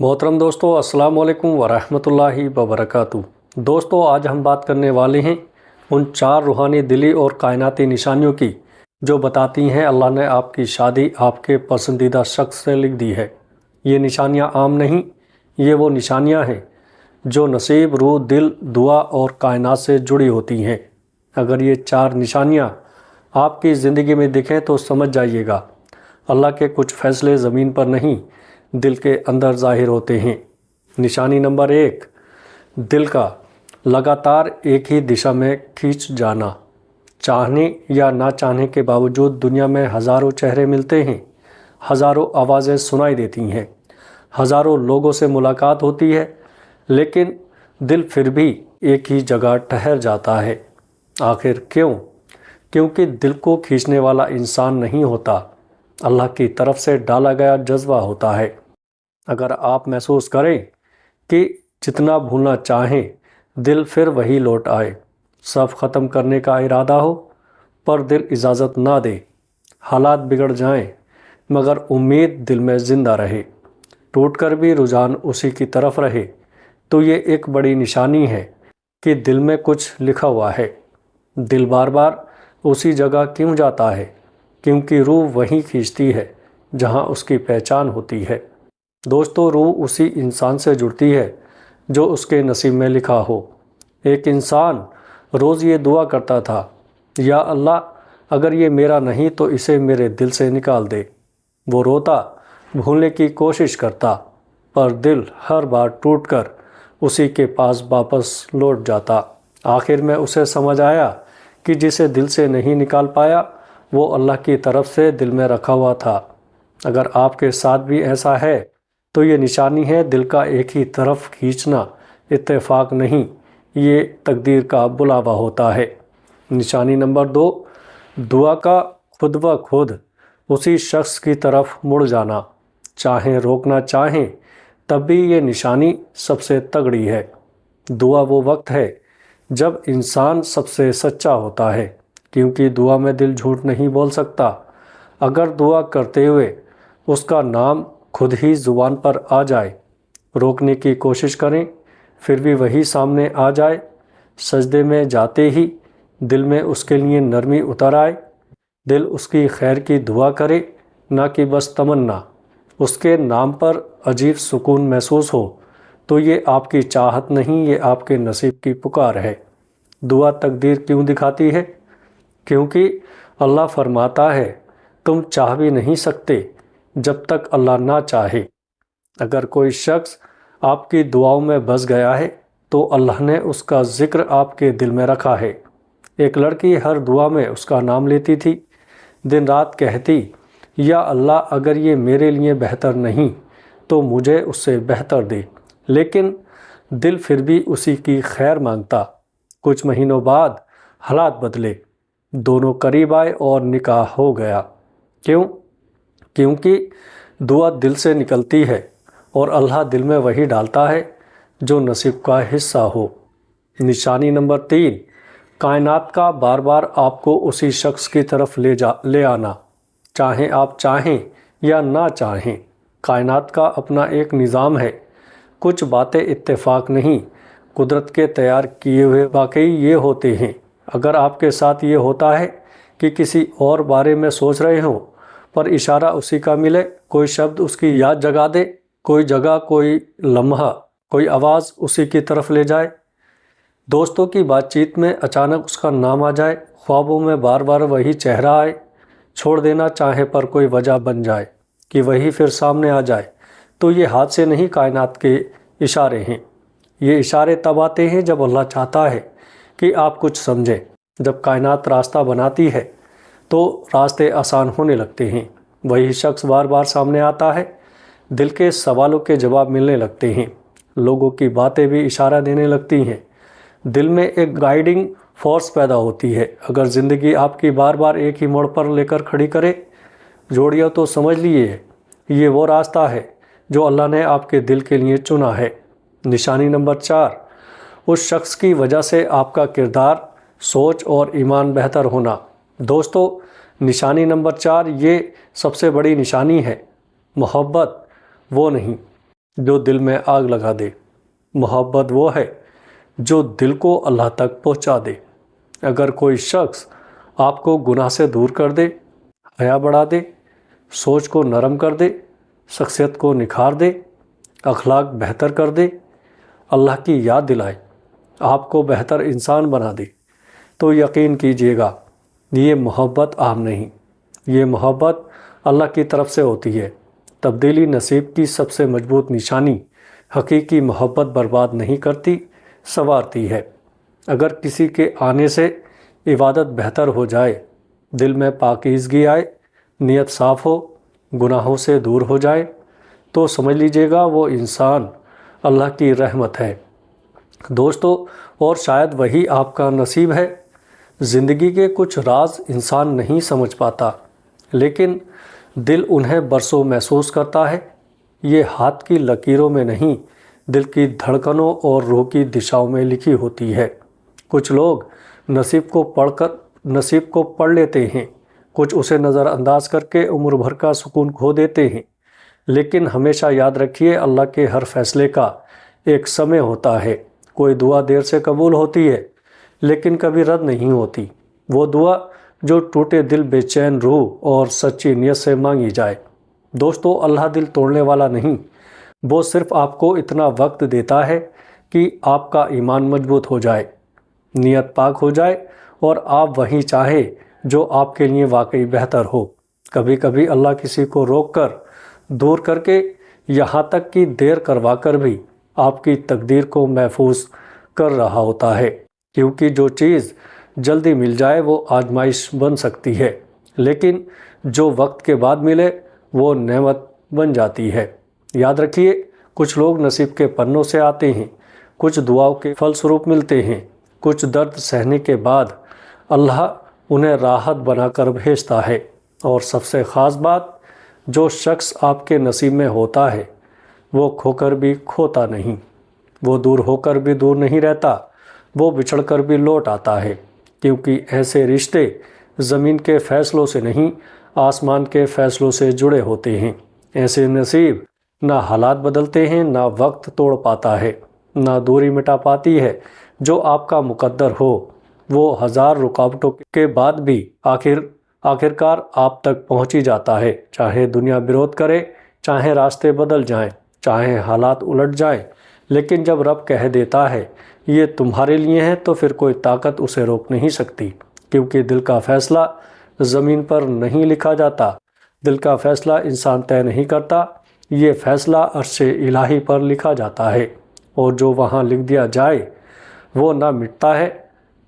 मोहतरम दोस्तों, अस्सलाम वालेकुम वरहमतुल्लाहि वबरकातुह। दोस्तों, आज हम बात करने वाले हैं उन 4 रूहानी दिली और कायनाती निशानियों की जो बताती हैं अल्लाह ने आपकी शादी आपके पसंदीदा शख्स से लिख दी है। ये निशानियाँ आम नहीं, ये वो निशानियाँ हैं जो नसीब, रूह, दिल, दुआ और कायनात से जुड़ी होती हैं। अगर ये 4 निशानियाँ आपकी ज़िंदगी में दिखें तो समझ जाइएगा अल्लाह के कुछ फ़ैसले ज़मीन पर नहीं दिल के अंदर ज़ाहिर होते हैं। निशानी नंबर 1, दिल का लगातार एक ही दिशा में खींच जाना। चाहने या ना चाहने के बावजूद दुनिया में हज़ारों चेहरे मिलते हैं, हज़ारों आवाज़ें सुनाई देती हैं, हज़ारों लोगों से मुलाकात होती है, लेकिन दिल फिर भी एक ही जगह ठहर जाता है। आखिर क्यों? क्योंकि दिल को खींचने वाला इंसान नहीं होता, अल्लाह की तरफ से डाला गया जज्बा होता है। अगर आप महसूस करें कि जितना भूलना चाहें दिल फिर वही लौट आए, सब ख़त्म करने का इरादा हो पर दिल इजाज़त ना दे, हालात बिगड़ जाएं मगर उम्मीद दिल में ज़िंदा रहे, टूट कर भी रुझान उसी की तरफ रहे, तो ये एक बड़ी निशानी है कि दिल में कुछ लिखा हुआ है। दिल बार बार उसी जगह क्यों जाता है? क्योंकि रूह वहीं खींचती है जहां उसकी पहचान होती है। दोस्तों, रूह उसी इंसान से जुड़ती है जो उसके नसीब में लिखा हो। एक इंसान रोज़ ये दुआ करता था, या अल्लाह, अगर ये मेरा नहीं तो इसे मेरे दिल से निकाल दे। वो रोता, भूलने की कोशिश करता, पर दिल हर बार टूटकर उसी के पास वापस लौट जाता। आखिर में उसे समझ आया कि जिसे दिल से नहीं निकाल पाया वो अल्लाह की तरफ से दिल में रखा हुआ था। अगर आपके साथ भी ऐसा है तो ये निशानी है दिल का एक ही तरफ खींचना इत्तेफाक नहीं, ये तकदीर का बुलावा होता है। निशानी नंबर 2, दुआ का खुद ब खुद उसी शख्स की तरफ मुड़ जाना। चाहें रोकना चाहें तब भी ये निशानी सबसे तगड़ी है। दुआ वो वक्त है जब इंसान सबसे सच्चा होता है, क्योंकि दुआ में दिल झूठ नहीं बोल सकता। अगर दुआ करते हुए उसका नाम खुद ही ज़ुबान पर आ जाए, रोकने की कोशिश करें फिर भी वही सामने आ जाए, सजदे में जाते ही दिल में उसके लिए नरमी उतर आए, दिल उसकी खैर की दुआ करे ना कि बस तमन्ना, उसके नाम पर अजीब सुकून महसूस हो, तो ये आपकी चाहत नहीं, ये आपके नसीब की पुकार है। दुआ तकदीर क्यों दिखाती है? क्योंकि अल्लाह फरमाता है, तुम चाह भी नहीं सकते जब तक अल्लाह ना चाहे। अगर कोई शख्स आपकी दुआओं में बस गया है तो अल्लाह ने उसका ज़िक्र आपके दिल में रखा है। एक लड़की हर दुआ में उसका नाम लेती थी, दिन रात कहती, या अल्लाह, अगर ये मेरे लिए बेहतर नहीं तो मुझे उससे बेहतर दे, लेकिन दिल फिर भी उसी की खैर मांगता। कुछ महीनों बाद हालात बदले, दोनों करीब आए और निकाह हो गया। क्यों? क्योंकि दुआ दिल से निकलती है और अल्लाह दिल में वही डालता है जो नसीब का हिस्सा हो। निशानी नंबर 3, कायनात का बार बार आपको उसी शख्स की तरफ ले आना। चाहें आप चाहें या ना चाहें, कायनात का अपना एक निज़ाम है। कुछ बातें इत्तेफाक नहीं, कुदरत के तैयार किए हुए वाकई ये होते हैं। अगर आपके साथ ये होता है कि किसी और बारे में सोच रहे हो पर इशारा उसी का मिले, कोई शब्द उसकी याद जगा दे, कोई जगह, कोई लम्हा, कोई आवाज़ उसी की तरफ ले जाए, दोस्तों की बातचीत में अचानक उसका नाम आ जाए, ख्वाबों में बार बार वही चेहरा आए, छोड़ देना चाहे पर कोई वजह बन जाए कि वही फिर सामने आ जाए, तो ये हाथ से नहीं, कायनात के इशारे हैं। ये इशारे तब आते हैं जब अल्लाह चाहता है कि आप कुछ समझें। जब कायनात रास्ता बनाती है तो रास्ते आसान होने लगते हैं। वही शख्स बार बार सामने आता है, दिल के सवालों के जवाब मिलने लगते हैं, लोगों की बातें भी इशारा देने लगती हैं, दिल में एक गाइडिंग फोर्स पैदा होती है। अगर ज़िंदगी आपकी बार बार एक ही मोड़ पर लेकर खड़ी करे जोड़िया, तो समझ लिए ये वो रास्ता है जो अल्लाह ने आपके दिल के लिए चुना है। निशानी नंबर 4, उस शख्स की वजह से आपका किरदार, सोच और ईमान बेहतर होना। दोस्तों, निशानी नंबर 4 ये सबसे बड़ी निशानी है। मोहब्बत वो नहीं جو دل میں آگ لگا دے۔ محبت وہ ہے جو دل کو اللہ تک پہنچا دے۔ اگر کوئی شخص آپ کو گناہ سے دور کر دے، حیا بڑھا دے، سوچ کو نرم کر دے، شخصیت کو نکھار دے، اخلاق بہتر کر دے، اللہ کی یاد دلائے، آپ کو بہتر انسان بنا دے، تو یقین کیجیے گا یہ محبت عام نہیں، یہ محبت اللہ کی طرف سے ہوتی ہے۔ تبدیلی نصیب کی سب سے مضبوط نشانی حقیقی محبت برباد نہیں کرتی، سنوارتی ہے۔ اگر کسی کے آنے سے عبادت بہتر ہو جائے، دل میں پاکیزگی آئے، نیت صاف ہو، گناہوں سے دور ہو جائے، تو سمجھ لیجئے گا وہ انسان اللہ کی رحمت ہے۔ دوستو، اور شاید وہی آپ کا نصیب ہے۔ زندگی کے کچھ راز انسان نہیں سمجھ پاتا، لیکن دل انہیں برسوں محسوس کرتا ہے۔ یہ ہاتھ کی لکیروں میں نہیں، دل کی دھڑکنوں اور روح کی دشاؤں میں لکھی ہوتی ہے۔ کچھ لوگ نصیب کو پڑھ لیتے ہیں، کچھ اسے نظر انداز کر کے عمر بھر کا سکون کھو دیتے ہیں۔ لیکن ہمیشہ یاد رکھیے، اللہ کے ہر فیصلے کا ایک سمے ہوتا ہے۔ کوئی دعا دیر سے قبول ہوتی ہے، لیکن کبھی رد نہیں ہوتی۔ وہ دعا جو ٹوٹے دل، بے چین روح اور سچی نیت سے مانگی جائے۔ دوستو، اللہ دل توڑنے والا نہیں، وہ صرف آپ کو اتنا وقت دیتا ہے کہ آپ کا ایمان مضبوط ہو جائے، نیت پاک ہو جائے، اور آپ وہیں چاہے جو آپ کے لیے واقعی بہتر ہو۔ کبھی کبھی اللہ کسی کو روک کر، دور کر کے، یہاں تک کہ دیر کروا کر بھی آپ کی تقدیر کو محفوظ کر رہا ہوتا ہے، کیونکہ جو چیز جلدی مل جائے وہ آزمائش بن سکتی ہے، لیکن جو وقت کے بعد ملے وہ نعمت بن جاتی ہے۔ یاد رکھیے، کچھ لوگ نصیب کے پنوں سے آتے ہیں، کچھ دعاؤں کے فلسروپ ملتے ہیں، کچھ درد سہنے کے بعد اللہ انہیں راحت بنا کر بھیجتا ہے۔ اور سب سے خاص بات، جو شخص آپ کے نصیب میں ہوتا ہے وہ کھو کر بھی کھوتا نہیں، وہ دور ہو کر بھی دور نہیں رہتا، وہ بچھڑ کر بھی لوٹ آتا ہے، کیونکہ ایسے رشتے زمین کے فیصلوں سے نہیں، آسمان کے فیصلوں سے جڑے ہوتے ہیں۔ ایسے نصیب نہ حالات بدلتے ہیں، نہ وقت توڑ پاتا ہے، نہ دوری مٹا پاتی ہے۔ جو آپ کا مقدر ہو وہ ہزار رکاوٹوں کے بعد بھی آخرکار آپ تک پہنچ ہی جاتا ہے، چاہے دنیا برود کرے، چاہے راستے بدل جائیں، چاہے حالات الٹ جائیں۔ لیکن جب رب کہہ دیتا ہے یہ تمہارے لیے ہے، تو پھر کوئی طاقت اسے روک نہیں سکتی، کیونکہ دل کا فیصلہ زمین پر نہیں لکھا جاتا، دل کا فیصلہ انسان طے نہیں کرتا، یہ فیصلہ عرش الہی پر لکھا جاتا ہے، اور جو وہاں لکھ دیا جائے وہ نہ مٹتا ہے،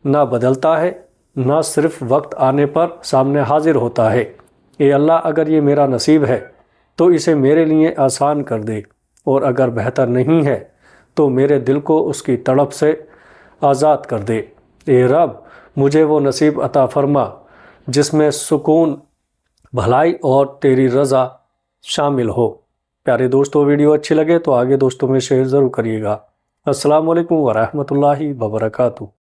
نہ بدلتا ہے، نہ صرف وقت آنے پر سامنے حاضر ہوتا ہے۔ اے اللہ، اگر یہ میرا نصیب ہے تو اسے میرے لیے آسان کر دے، اور اگر بہتر نہیں ہے تو میرے دل کو اس کی تڑپ سے آزاد کر دے۔ اے رب، مجھے وہ نصیب عطا فرما جس میں سکون، بھلائی اور تیری رضا شامل ہو۔ پیارے دوستو، ویڈیو اچھی لگے تو آگے دوستوں میں شیئر ضرور کریے گا۔ السلام علیکم ورحمۃ اللہ وبرکاتہ۔